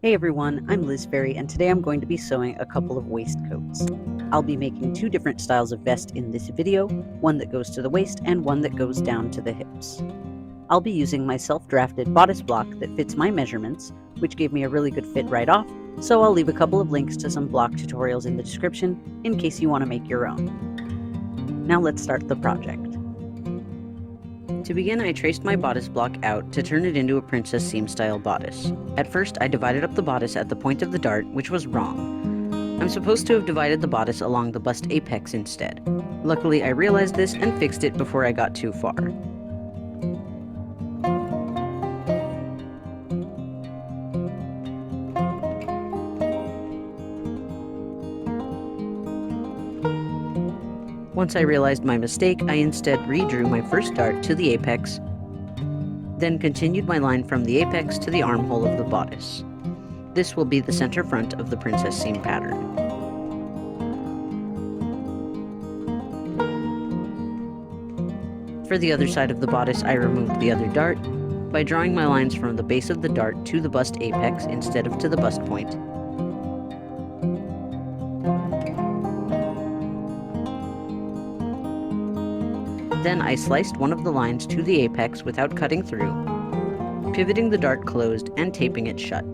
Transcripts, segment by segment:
Hey everyone, I'm Liz Ferry, and today I'm going to be sewing a couple of waistcoats. I'll be making two different styles of vest in this video, one that goes to the waist and one that goes down to the hips. I'll be using my self-drafted bodice block that fits my measurements, which gave me a really good fit right off, so I'll leave a couple of links to some block tutorials in the description in case you want to make your own. Now let's start the project. To begin, I traced my bodice block out to turn it into a princess seam style bodice. At first, I divided up the bodice at the point of the dart, which was wrong. I'm supposed to have divided the bodice along the bust apex instead. Luckily, I realized this and fixed it before I got too far. Once I realized my mistake, I instead redrew my first dart to the apex, then continued my line from the apex to the armhole of the bodice. This will be the center front of the princess seam pattern. For the other side of the bodice, I removed the other dart by drawing my lines from the base of the dart to the bust apex instead of to the bust point. Then I sliced one of the lines to the apex without cutting through, pivoting the dart closed and taping it shut.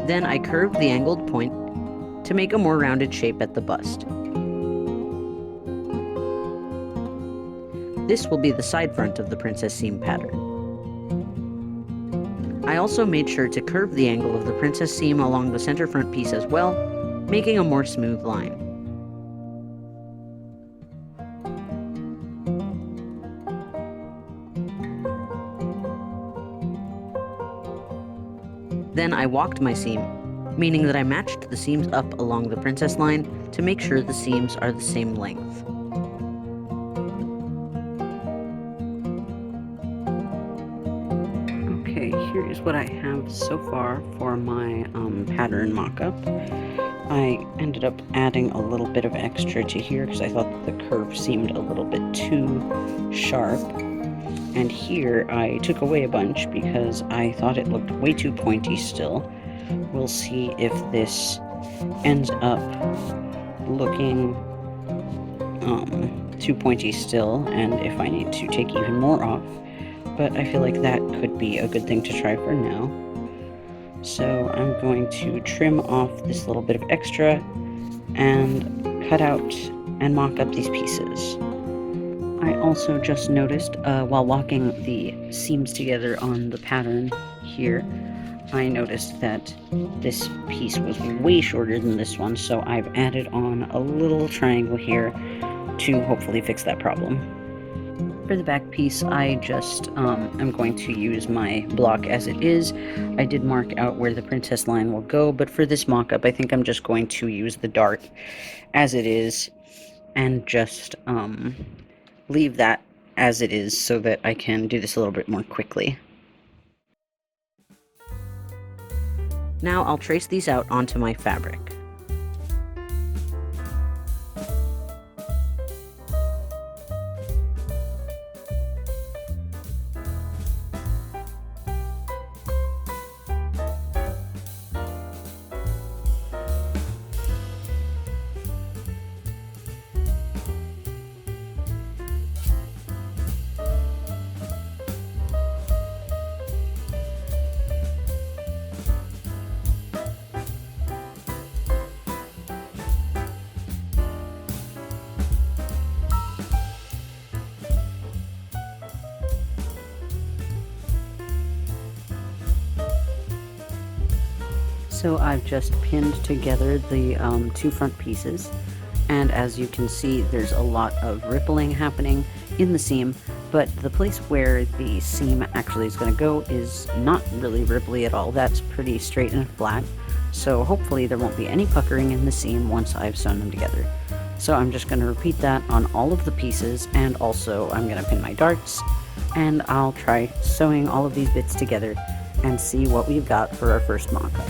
Then I curved the angled point to make a more rounded shape at the bust. This will be the side front of the princess seam pattern. I also made sure to curve the angle of the princess seam along the center front piece as well, making a more smooth line. Then I walked my seam, meaning that I matched the seams up along the princess line to make sure the seams are the same length. Okay, here is what I have so far for my pattern mock-up. I ended up adding a little bit of extra to here because I thought that the curve seemed a little bit too sharp. And here I took away a bunch because I thought it looked way too pointy still. We'll see if this ends up looking too pointy still, and if I need to take even more off. But I feel like that could be a good thing to try for now. So I'm going to trim off this little bit of extra and cut out and mock up these pieces. I also just noticed while walking the seams together on the pattern here, I noticed that this piece was way shorter than this one, so I've added on a little triangle here to hopefully fix that problem. For the back piece, I just am going to use my block as it is. I did mark out where the princess line will go, but for this mock-up, I think I'm just going to use the dart as it is and just leave that as it is so that I can do this a little bit more quickly. Now I'll trace these out onto my fabric. So I've just pinned together the two front pieces, and as you can see, there's a lot of rippling happening in the seam, but the place where the seam actually is going to go is not really ripply at all. That's pretty straight and flat, so hopefully there won't be any puckering in the seam once I've sewn them together. So I'm just going to repeat that on all of the pieces, and also I'm going to pin my darts, and I'll try sewing all of these bits together and see what we've got for our first mock-up.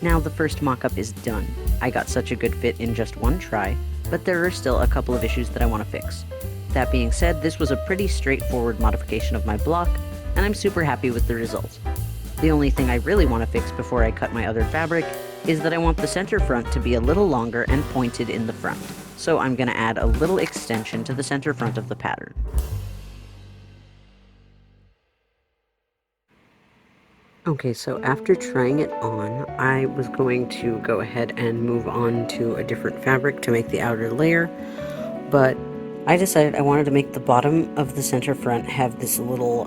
Now the first mock-up is done. I got such a good fit in just one try, but there are still a couple of issues that I want to fix. That being said, this was a pretty straightforward modification of my block, and I'm super happy with the result. The only thing I really want to fix before I cut my other fabric is that I want the center front to be a little longer and pointed in the front, so I'm going to add a little extension to the center front of the pattern. Okay, so after trying it on, I was going to go ahead and move on to a different fabric to make the outer layer, but I decided I wanted to make the bottom of the center front have this little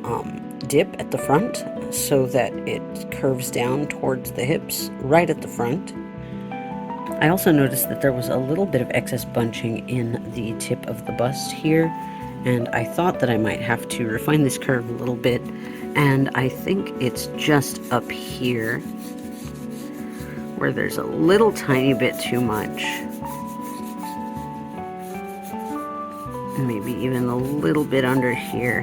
dip at the front so that it curves down towards the hips right at the front. I also noticed that there was a little bit of excess bunching in the tip of the bust here, and I thought that I might have to refine this curve a little bit, and I think it's just up here where there's a little tiny bit too much. And maybe even a little bit under here.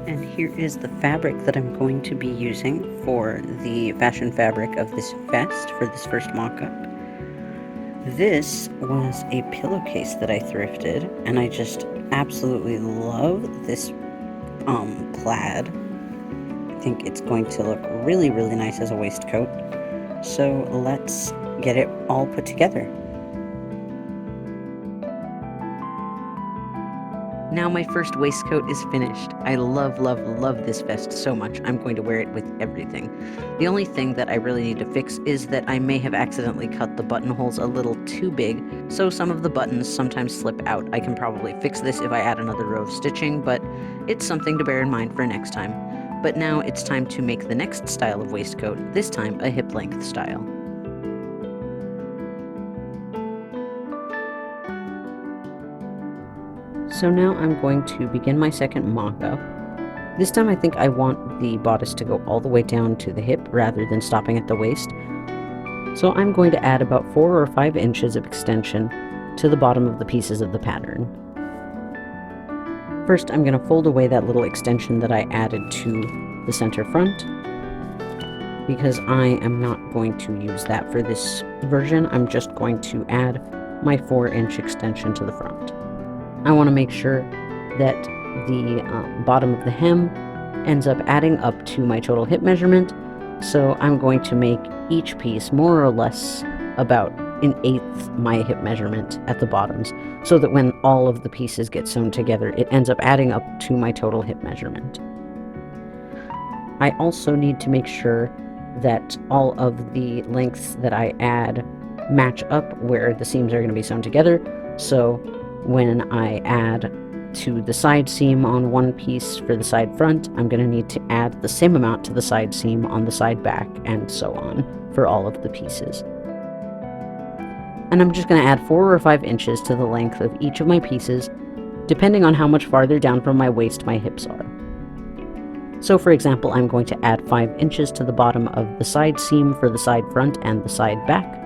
And here is the fabric that I'm going to be using for the fashion fabric of this vest for this first mock-up. This was a pillowcase that I thrifted, and I just absolutely love this plaid. I think it's going to look really, really nice as a waistcoat. So let's get it all put together. Now my first waistcoat is finished. I love, love, love this vest so much. I'm going to wear it with everything. The only thing that I really need to fix is that I may have accidentally cut the buttonholes a little too big, so some of the buttons sometimes slip out. I can probably fix this if I add another row of stitching, but it's something to bear in mind for next time. But now it's time to make the next style of waistcoat, this time a hip-length style. So now I'm going to begin my second mock-up. This time I think I want the bodice to go all the way down to the hip rather than stopping at the waist. So I'm going to add about 4 or 5 inches of extension to the bottom of the pieces of the pattern. First, I'm going to fold away that little extension that I added to the center front, because I am not going to use that for this version. I'm just going to add my 4-inch extension to the front. I want to make sure that the bottom of the hem ends up adding up to my total hip measurement, so I'm going to make each piece more or less about 1/8 my hip measurement at the bottoms, so that when all of the pieces get sewn together, it ends up adding up to my total hip measurement. I also need to make sure that all of the lengths that I add match up where the seams are going to be sewn together, so when I add to the side seam on one piece for the side front, I'm going to need to add the same amount to the side seam on the side back, and so on for all of the pieces. And I'm just going to add 4 or 5 inches to the length of each of my pieces, depending on how much farther down from my waist my hips are. So for example, I'm going to add 5 inches to the bottom of the side seam for the side front and the side back,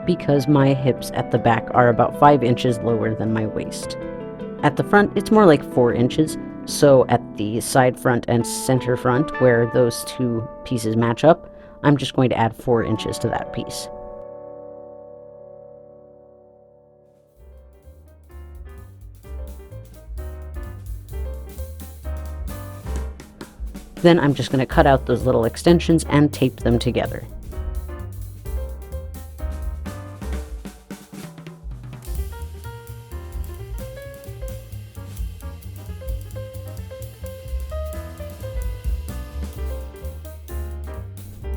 because my hips at the back are about 5 inches lower than my waist. At the front, it's more like 4 inches, so at the side front and center front, where those two pieces match up, I'm just going to add 4 inches to that piece. Then I'm just going to cut out those little extensions and tape them together.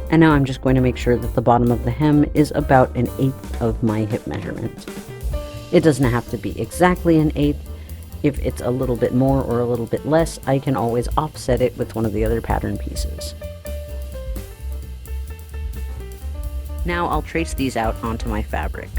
And now I'm just going to make sure that the bottom of the hem is about 1/8 of my hip measurement. It doesn't have to be exactly 1/8. If it's a little bit more or a little bit less, I can always offset it with one of the other pattern pieces. Now I'll trace these out onto my fabric.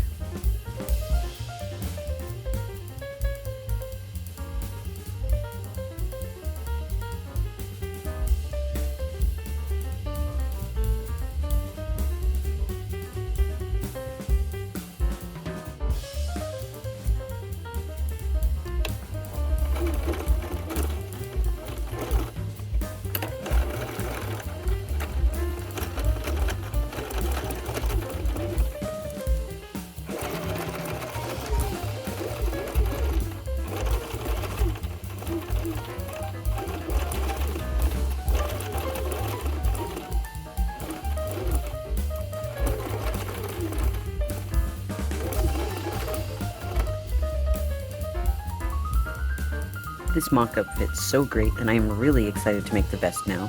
this mock-up fits so great and I am really excited to make the vest now.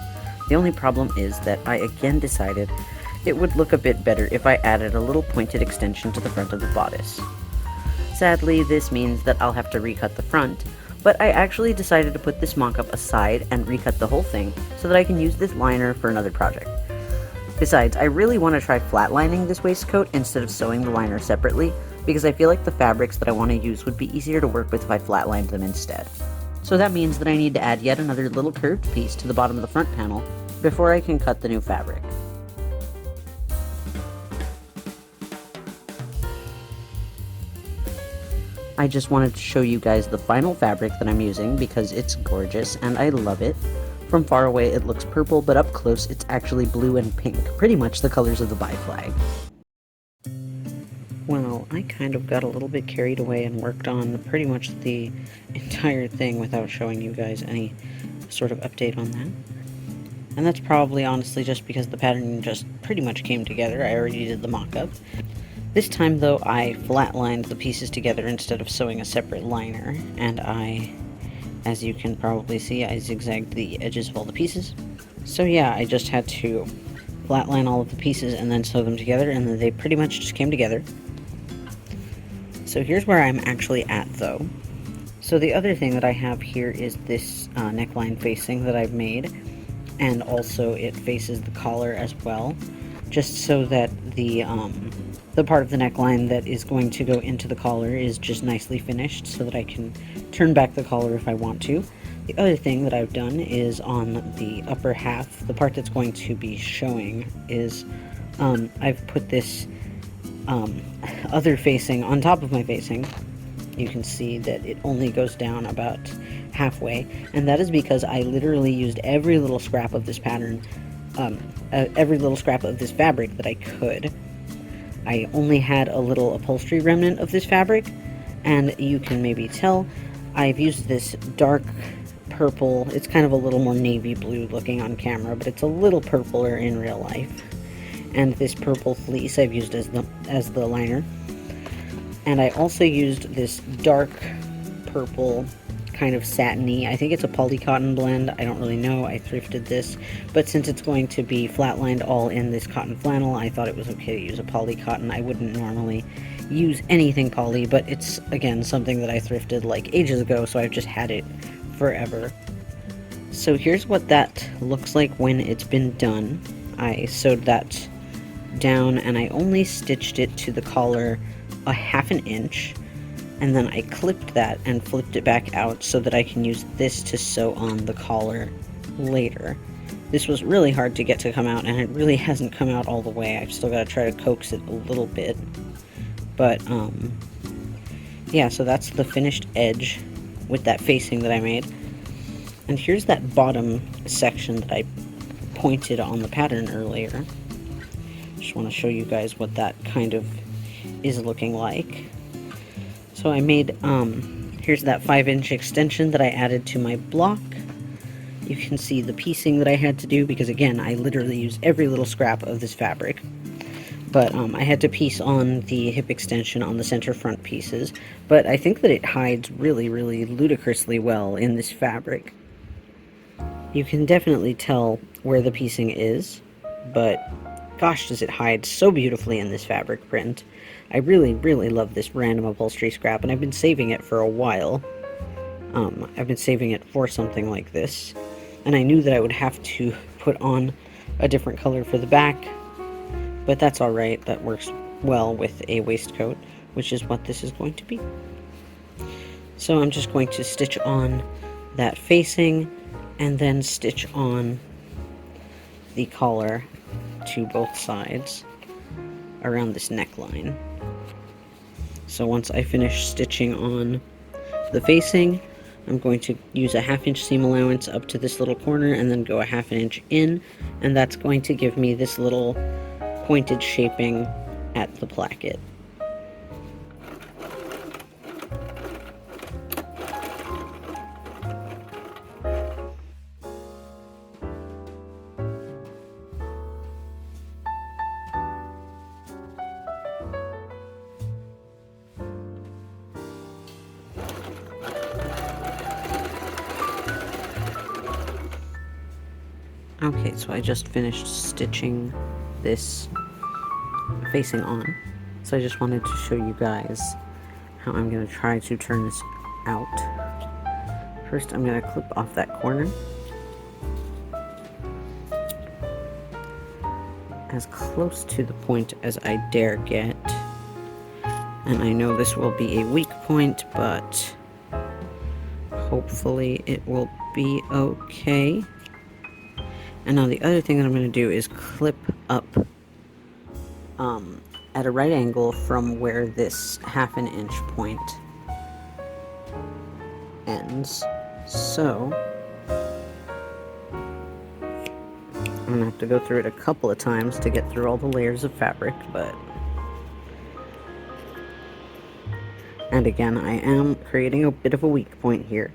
The only problem is that I again decided it would look a bit better if I added a little pointed extension to the front of the bodice. Sadly, this means that I'll have to recut the front, but I actually decided to put this mock-up aside and recut the whole thing so that I can use this liner for another project. Besides, I really want to try flatlining this waistcoat instead of sewing the liner separately, because I feel like the fabrics that I want to use would be easier to work with if I flatlined them instead. So that means that I need to add yet another little curved piece to the bottom of the front panel before I can cut the new fabric. I just wanted to show you guys the final fabric that I'm using because it's gorgeous and I love it. From far away it looks purple, but up close it's actually blue and pink, pretty much the colors of the bi flag. Well, I kind of got a little bit carried away and worked on pretty much the entire thing without showing you guys any sort of update on that. And that's probably honestly just because the pattern just pretty much came together. I already did the mock-up. This time though, I flatlined the pieces together instead of sewing a separate liner, and as you can probably see, I zigzagged the edges of all the pieces. So yeah, I just had to flatline all of the pieces and then sew them together, and then they pretty much just came together. So here's where I'm actually at though. So the other thing that I have here is this neckline facing that I've made, and also it faces the collar as well, just so that the part of the neckline that is going to go into the collar is just nicely finished so that I can turn back the collar if I want to. The other thing that I've done is on the upper half, the part that's going to be showing is I've put this other facing on top of my facing. You can see that it only goes down about halfway, and that is because I literally used every little scrap of this pattern, every little scrap of this fabric that I could. I only had a little upholstery remnant of this fabric, and you can maybe tell I've used this dark purple. It's kind of a little more navy blue looking on camera, but it's a little purpler in real life. And this purple fleece I've used as the liner. And I also used this dark purple kind of satiny, I think it's a poly cotton blend, I don't really know, I thrifted this, but since it's going to be flatlined all in this cotton flannel, I thought it was okay to use a poly cotton. I wouldn't normally use anything poly, but it's, again, something that I thrifted like ages ago, so I've just had it forever. So here's what that looks like when it's been done. I sewed that down and I only stitched it to the collar a ½ inch, and then I clipped that and flipped it back out so that I can use this to sew on the collar later. This was really hard to get to come out, and it really hasn't come out all the way. I've still got to try to coax it a little bit. But, yeah, so that's the finished edge with that facing that I made. And here's that bottom section that I pointed on the pattern earlier. Just want to show you guys what that kind of is looking like. So I made, here's that 5-inch extension that I added to my block. You can see the piecing that I had to do because, again, I literally used every little scrap of this fabric. But I had to piece on the hip extension on the center front pieces. But I think that it hides really, really ludicrously well in this fabric. You can definitely tell where the piecing is, but gosh, does it hide so beautifully in this fabric print. I really, really love this random upholstery scrap, and I've been saving it for a while. I've been saving it for something like this, and I knew that I would have to put on a different color for the back, but that's alright. That works well with a waistcoat, which is what this is going to be. So I'm just going to stitch on that facing, and then stitch on the collar to both sides around this neckline. So once I finish stitching on the facing, I'm going to use a 1/2 inch seam allowance up to this little corner and then go a 1/2 inch in, and that's going to give me this little pointed shaping at the placket. Okay, so I just finished stitching this facing on. So I just wanted to show you guys how I'm going to try to turn this out. First, I'm going to clip off that corner as close to the point as I dare get. And I know this will be a weak point, but hopefully it will be okay. And now the other thing that I'm going to do is clip up at a right angle from where this 1/2 inch point ends. So I'm going to have to go through it a couple of times to get through all the layers of fabric, but... And again, I am creating a bit of a weak point here.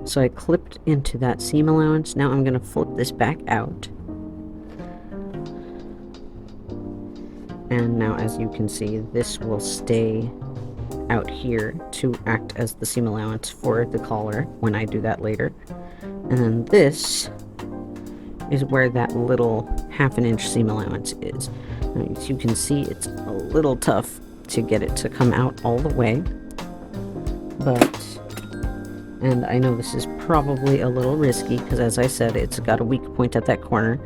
So I clipped into that seam allowance. Now I'm going to flip this back out. And now, as you can see, this will stay out here to act as the seam allowance for the collar when I do that later. And then this is where that little 1/2 inch seam allowance is. Now, as you can see, it's a little tough to get it to come out all the way. And I know this is probably a little risky, because as I said, it's got a weak point at that corner,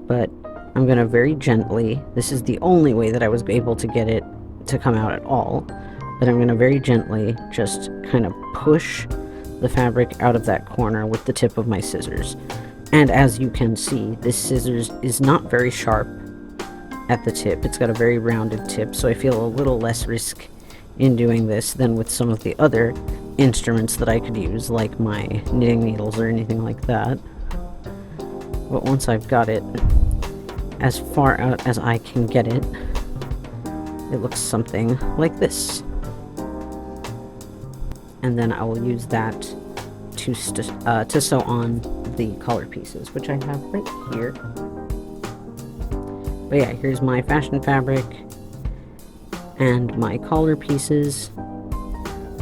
but I'm going to very gently, this is the only way that I was able to get it to come out at all, but I'm going to very gently just kind of push the fabric out of that corner with the tip of my scissors. And as you can see, this scissors is not very sharp at the tip. It's got a very rounded tip, so I feel a little less risk in doing this than with some of the other instruments that I could use, like my knitting needles or anything like that. But once I've got it as far out as I can get it, it looks something like this. And then I will use that to sew on the collar pieces, which I have right here. But yeah, here's my fashion fabric and my collar pieces.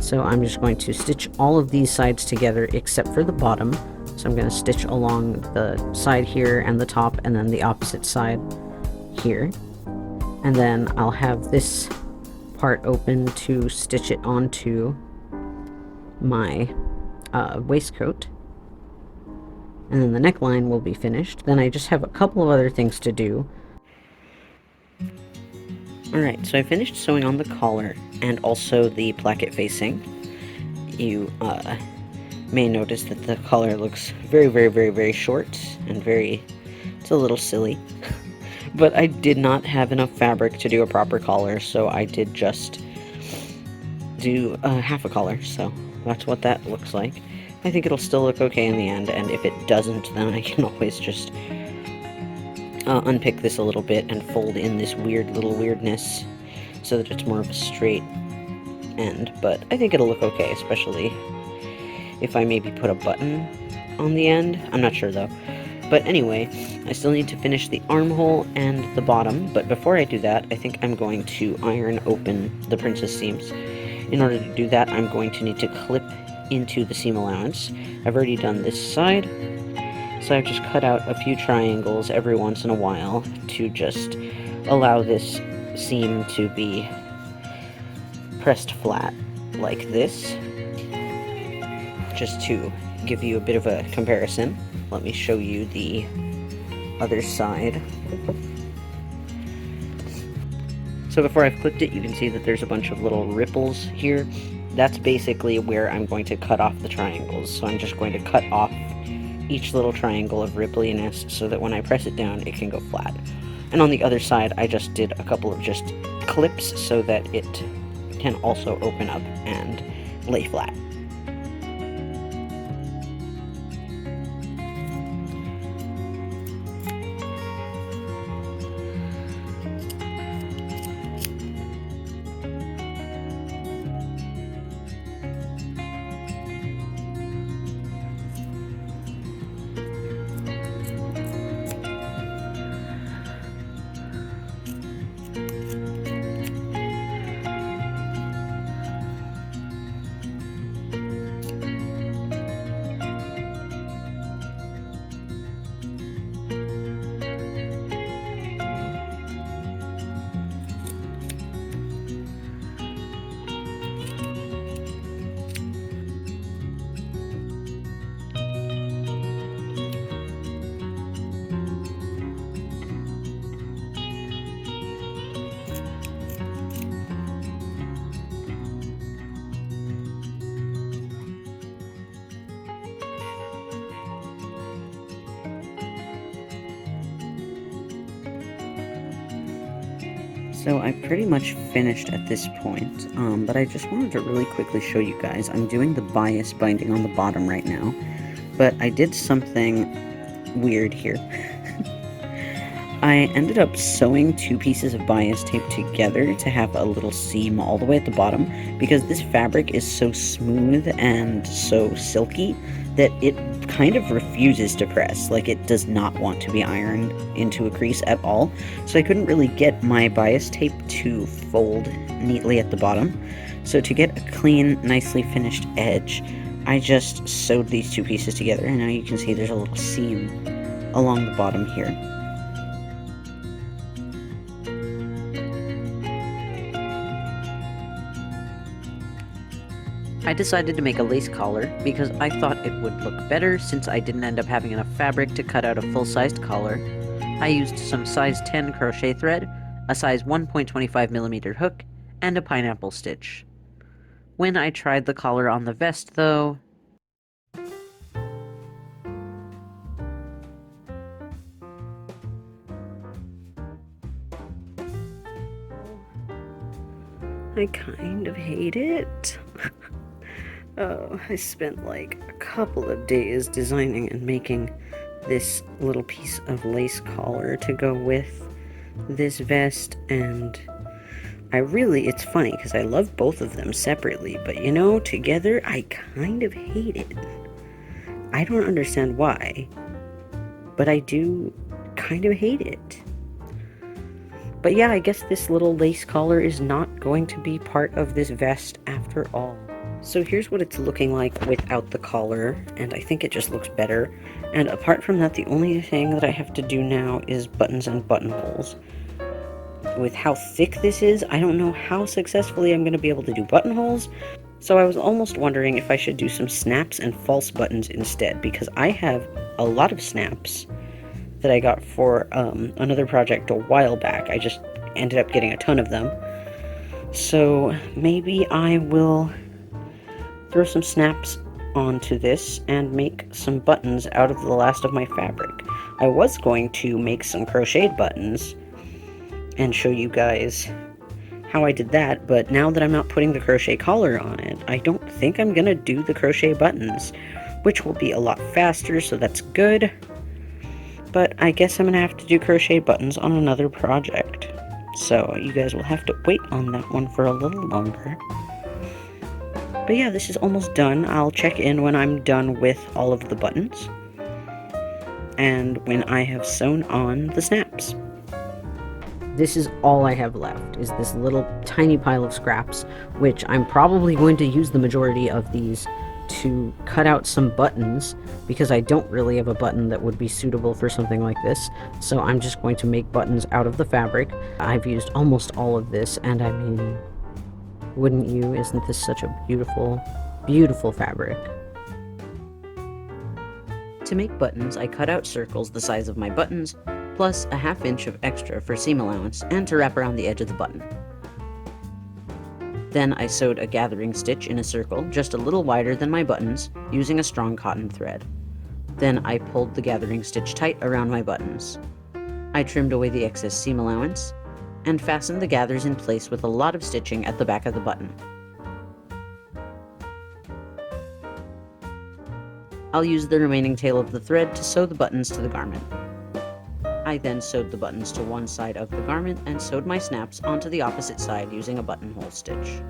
So I'm just going to stitch all of these sides together except for the bottom. So I'm going to stitch along the side here and the top, and then the opposite side here. And then I'll have this part open to stitch it onto my waistcoat. And then the neckline will be finished. Then I just have a couple of other things to do. Alright, so I finished sewing on the collar and also the placket facing. You may notice that the collar looks very, very, very, very short and it's a little silly. But I did not have enough fabric to do a proper collar, so I did just do half a collar, so that's what that looks like. I think it'll still look okay in the end, and if it doesn't, then I can always just unpick this a little bit and fold in this weird little weirdness so that it's more of a straight end. But I think it'll look okay, especially if I maybe put a button on the end. I'm not sure though. But anyway, I still need to finish the armhole and the bottom, but before I do that, I think I'm going to iron open the princess seams. In order to do that, I'm going to need to clip into the seam allowance. I've already done this side, so I've just cut out a few triangles every once in a while to just allow this seam to be pressed flat like this. Just to give you a bit of a comparison, let me show you the other side. So before I've clipped it, you can see that there's a bunch of little ripples here. That's basically where I'm going to cut off the triangles. So I'm just going to cut off each little triangle of rippliness so that when I press it down, it can go flat. And on the other side, I just did a couple of just clips so that it can also open up and lay flat. So I pretty much finished at this point, but I just wanted to really quickly show you guys. I'm doing the bias binding on the bottom right now, but I did something weird here. I ended up sewing two pieces of bias tape together to have a little seam all the way at the bottom, because this fabric is so smooth and so silky that it kind of refuses to press. Like, it does not want to be ironed into a crease at all, so I couldn't really get my bias tape to fold neatly at the bottom. So to get a clean, nicely finished edge, I just sewed these two pieces together, and now you can see there's a little seam along the bottom here. I decided to make a lace collar because I thought it would look better since I didn't end up having enough fabric to cut out a full-sized collar. I used some size 10 crochet thread, a size 1.25mm hook, and a pineapple stitch. When I tried the collar on the vest, though, I kind of hate it. Oh, I spent like a couple of days designing and making this little piece of lace collar to go with this vest, and it's funny because I love both of them separately, but you know, together I kind of hate it. I don't understand why, but I do kind of hate it. But yeah, I guess this little lace collar is not going to be part of this vest after all. So here's what it's looking like without the collar, and I think it just looks better. And apart from that, the only thing that I have to do now is buttons and buttonholes. With how thick this is, I don't know how successfully I'm going to be able to do buttonholes, so I was almost wondering if I should do some snaps and false buttons instead, because I have a lot of snaps that I got for another project a while back. I just ended up getting a ton of them. So maybe I will throw some snaps onto this and make some buttons out of the last of my fabric. I was going to make some crocheted buttons and show you guys how I did that, but now that I'm not putting the crochet collar on it, I don't think I'm gonna do the crochet buttons, which will be a lot faster, so that's good. But I guess I'm gonna have to do crochet buttons on another project, so you guys will have to wait on that one for a little longer. But yeah, this is almost done. I'll check in when I'm done with all of the buttons, and when I have sewn on the snaps. This is all I have left, is this little tiny pile of scraps, which I'm probably going to use the majority of these to cut out some buttons, because I don't really have a button that would be suitable for something like this, so I'm just going to make buttons out of the fabric. I've used almost all of this, and I mean, wouldn't you? Isn't this such a beautiful, beautiful fabric? To make buttons, I cut out circles the size of my buttons, plus a ½ inch of extra for seam allowance and to wrap around the edge of the button. Then I sewed a gathering stitch in a circle just a little wider than my buttons, using a strong cotton thread. Then I pulled the gathering stitch tight around my buttons. I trimmed away the excess seam allowance, and fastened the gathers in place with a lot of stitching at the back of the button. I'll use the remaining tail of the thread to sew the buttons to the garment. I then sewed the buttons to one side of the garment and sewed my snaps onto the opposite side using a buttonhole stitch.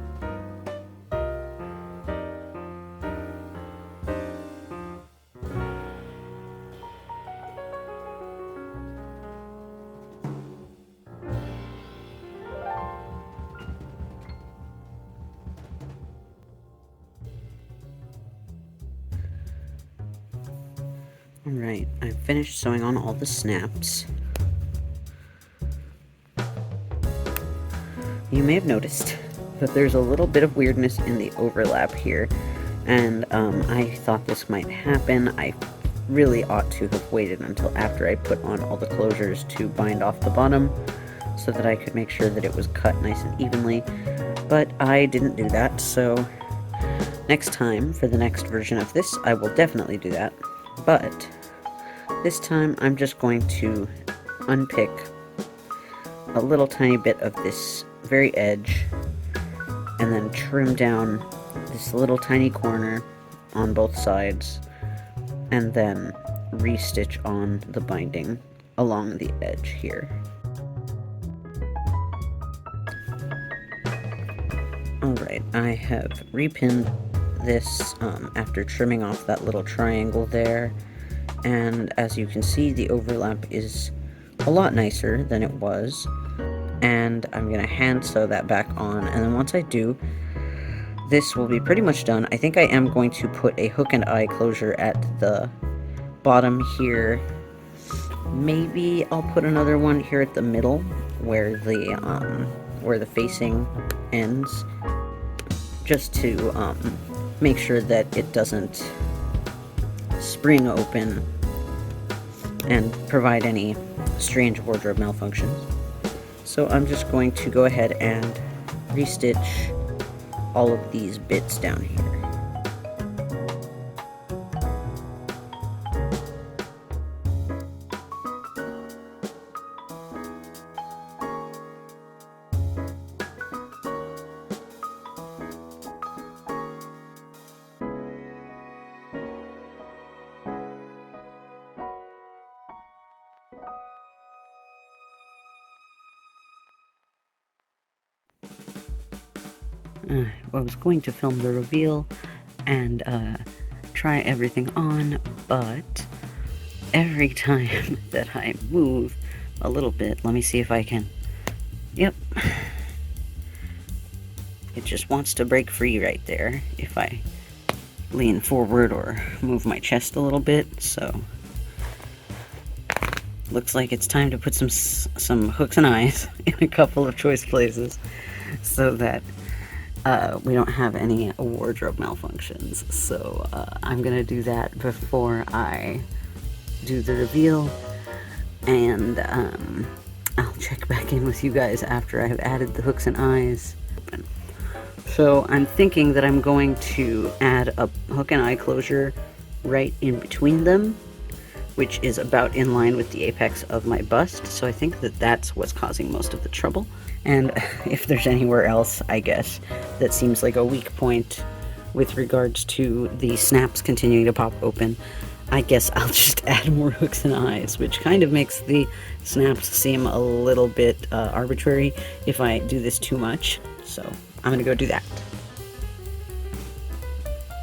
Alright, I've finished sewing on all the snaps. You may have noticed that there's a little bit of weirdness in the overlap here, and I thought this might happen. I really ought to have waited until after I put on all the closures to bind off the bottom, so that I could make sure that it was cut nice and evenly, but I didn't do that, so next time, for the next version of this, I will definitely do that. But this time I'm just going to unpick a little tiny bit of this very edge, and then trim down this little tiny corner on both sides, and then restitch on the binding along the edge here. Alright, I have repinned this after trimming off that little triangle there, and as you can see, the overlap is a lot nicer than it was, and I'm going to hand sew that back on, and then once I do, this will be pretty much done. I think I am going to put a hook and eye closure at the bottom here. Maybe I'll put another one here at the middle where the facing ends, just to make sure that it doesn't spring open and provide any strange wardrobe malfunctions. So I'm just going to go ahead and restitch all of these bits down here. I was going to film the reveal and try everything on, but every time that I move a little bit, let me see if I can, yep, it just wants to break free right there if I lean forward or move my chest a little bit. So looks like it's time to put some hooks and eyes in a couple of choice places so that we don't have any wardrobe malfunctions. So I'm gonna do that before I do the reveal, and I'll check back in with you guys after I have added the hooks and eyes. So I'm thinking that I'm going to add a hook and eye closure right in between them, which is about in line with the apex of my bust. So I think that that's what's causing most of the trouble. And if there's anywhere else, I guess, that seems like a weak point with regards to the snaps continuing to pop open, I guess I'll just add more hooks and eyes, which kind of makes the snaps seem a little bit arbitrary if I do this too much. So I'm gonna go do that.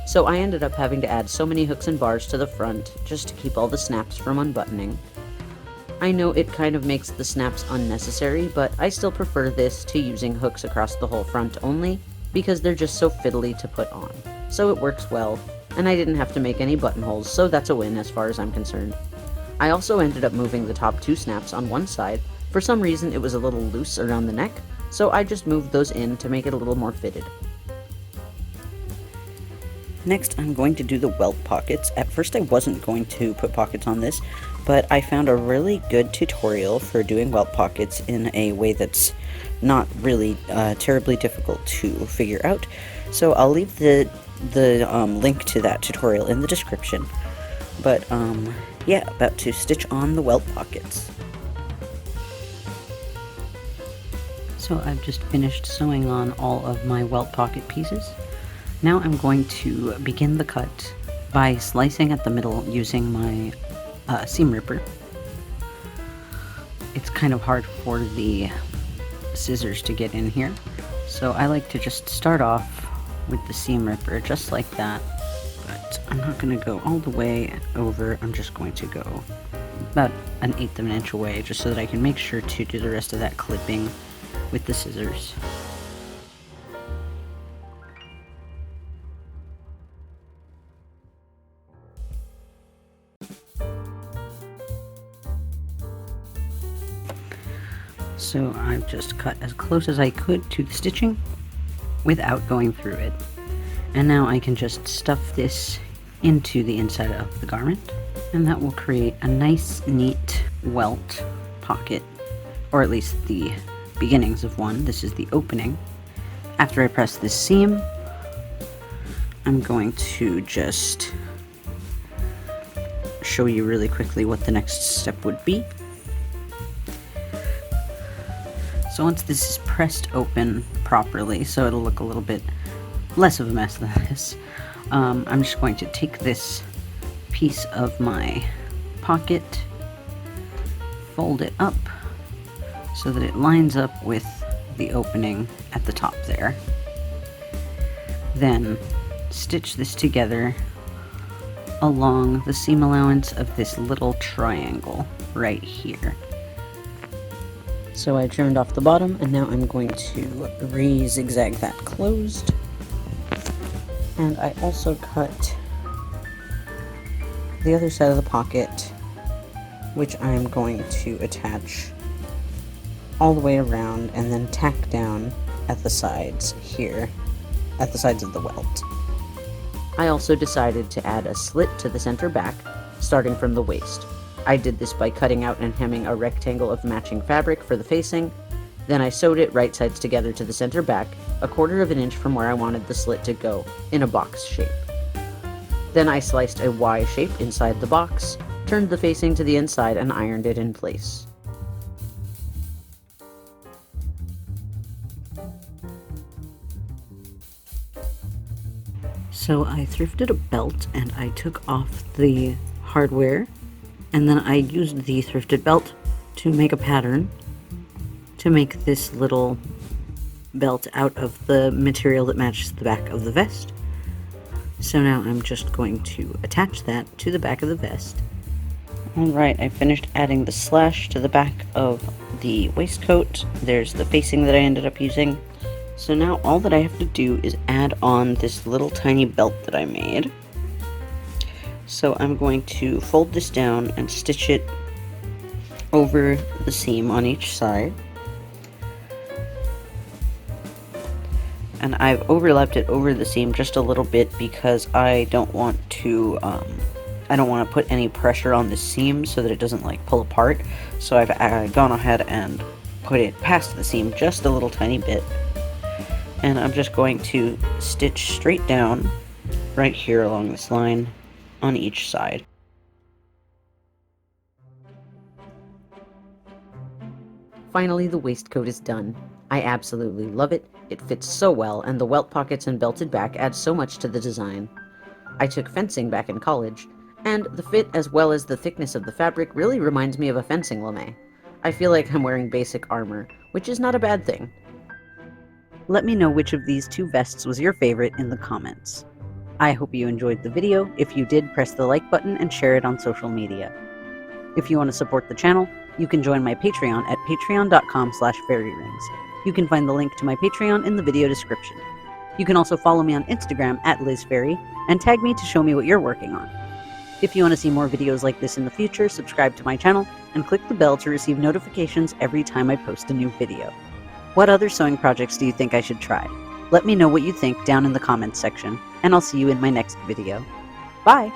So I ended up having to add so many hooks and bars to the front just to keep all the snaps from unbuttoning. I know it kind of makes the snaps unnecessary, but I still prefer this to using hooks across the whole front only, because they're just so fiddly to put on. So it works well, and I didn't have to make any buttonholes, so that's a win as far as I'm concerned. I also ended up moving the top two snaps on one side. For some reason it was a little loose around the neck, so I just moved those in to make it a little more fitted. Next, I'm going to do the welt pockets. At first I wasn't going to put pockets on this, but I found a really good tutorial for doing welt pockets in a way that's not really terribly difficult to figure out. So I'll leave the link to that tutorial in the description. But yeah, about to stitch on the welt pockets. So I've just finished sewing on all of my welt pocket pieces. Now I'm going to begin the cut by slicing at the middle using my seam ripper. It's kind of hard for the scissors to get in here, so I like to just start off with the seam ripper just like that, but I'm not going to go all the way over. I'm just going to go about 1/8 of an inch away just so that I can make sure to do the rest of that clipping with the scissors. So I've just cut as close as I could to the stitching without going through it. And now I can just stuff this into the inside of the garment, and that will create a nice, neat welt pocket, or at least the beginnings of one. This is the opening. After I press this seam, I'm going to just show you really quickly what the next step would be. So once this is pressed open properly, so it'll look a little bit less of a mess than this, I'm just going to take this piece of my pocket, fold it up so that it lines up with the opening at the top there. Then stitch this together along the seam allowance of this little triangle right here. So I trimmed off the bottom, and now I'm going to re-zigzag that closed. And I also cut the other side of the pocket, which I'm going to attach all the way around and then tack down at the sides here, at the sides of the welt. I also decided to add a slit to the center back, starting from the waist. I did this by cutting out and hemming a rectangle of matching fabric for the facing, then I sewed it right sides together to the center back, 1/4 of an inch from where I wanted the slit to go, in a box shape. Then I sliced a Y shape inside the box, turned the facing to the inside, and ironed it in place. So I thrifted a belt, and I took off the hardware, and then I used the thrifted belt to make a pattern to make this little belt out of the material that matches the back of the vest. So now I'm just going to attach that to the back of the vest. Alright, I finished adding the slash to the back of the waistcoat. There's the facing that I ended up using. So now all that I have to do is add on this little tiny belt that I made. So I'm going to fold this down and stitch it over the seam on each side. And I've overlapped it over the seam just a little bit because I don't want to put any pressure on the seam so that it doesn't like pull apart. So I've gone ahead and put it past the seam just a little tiny bit. And I'm just going to stitch straight down right here along this line on each side. Finally, the waistcoat is done. I absolutely love it. It fits so well, and the welt pockets and belted back add so much to the design. I took fencing back in college, and the fit as well as the thickness of the fabric really reminds me of a fencing lame. I feel like I'm wearing basic armor, which is not a bad thing. Let me know which of these two vests was your favorite in the comments. I hope you enjoyed the video. If you did, press the like button and share it on social media. If you want to support the channel, you can join my Patreon at patreon.com/fairyrings. You can find the link to my Patreon in the video description. You can also follow me on Instagram at LizFairy and tag me to show me what you're working on. If you want to see more videos like this in the future, subscribe to my channel and click the bell to receive notifications every time I post a new video. What other sewing projects do you think I should try? Let me know what you think down in the comments section, and I'll see you in my next video. Bye!